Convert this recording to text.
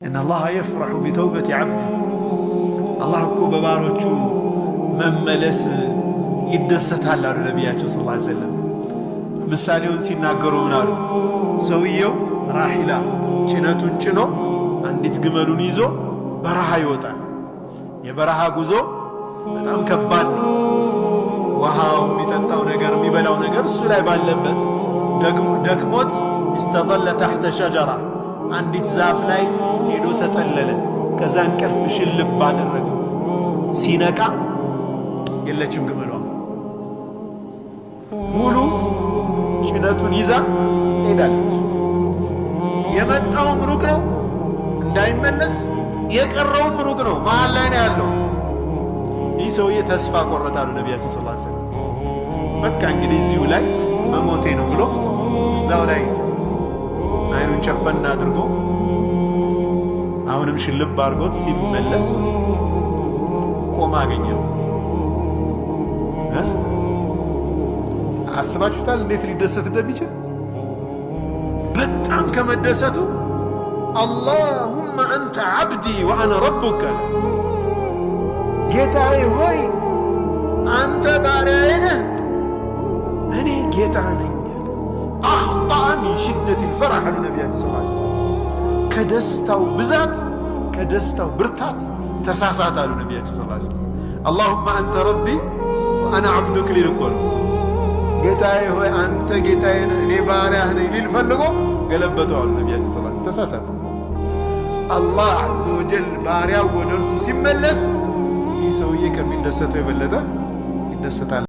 إن الله يفرح بتوبة عبده الله እኮ በባሮቹ መመለስ ይደሰታል አሉ ነቢያችን ሰለላሁ ዐለይሂ ወሰለም። ምሳሌውን ሲናገሩ ምን አሉ? ሰውየው ራሂላ ጭነቱን ጭኖ አንዲት ግመሉን ይዞ በረሃ ይወጣል። የበረሃ ጉዞ በጣም ከባድ ነው። ውሃው የሚጠጣው ነገር የሚበላው ነገር እሱ ላይ ባለበት ደክሞት استظل تحت شجرة አንዲት ዛፍ ላይ ሄዶ ተጠለለ። ከዛ እንቅልፍ ሽልብ አደረገው። ሲነቃ የለችም ግመሏ። ሙሉ ጭነቱን ይዛ ሄዳለች። የመጣውም ሩቅ ነው እንዳይመለስ፣ የቀረውም ሩቅ ነው መሃል ላይ ነው ያለው። ይህ ሰውዬ ተስፋ ቆረጣሉ ነቢያችን ሰለላሁ ዐለይሂ ወሰለም። በቃ እንግዲህ እዚሁ ላይ መሞቴ ነው ብሎ እዛው ላይ አይኑን ጨፈና አድርጎ አሁንም ሽልብ አድርጎት ሲመለስ ቆማ አገኘው። አስባችሁታል እንዴት ሊደሰት እንደሚችል? በጣም ከመደሰቱ አላሁመ አንተ ዓብዲ ወአና ረቡከ፣ ጌታዬ ሆይ አንተ ባሪያዬ ነህ እኔ ጌታህ ነኝ። አኽጠአ ሚን ሽደት ልፈራህ አሉ ነቢያችን ሰለላሁ ዐለይሂ ወሰለም። ከደስታው ብዛት ከደስታው ብርታት ተሳሳት አሉ ነቢያችን ሰለላሁ ዐለይሂ ወሰለም። አላሁመ አንተ ረቢ ወአና ዓብዱክ ሊል እኮ ነው። ጌታዬ ሆይ አንተ ጌታዬ ነህ እኔ ባሪያህ ነኝ ሊል ፈልጎ ገለበጠው አሉ ነቢያችን ሰለላሁ ዐለይሂ ወሰለም። ተሳሳት። አላህ ዐዘ ወጀል ባሪያው ወደ እርሱ ሲመለስ ይህ ሰውዬ ከሚደሰተው የበለጠ ይደሰታል።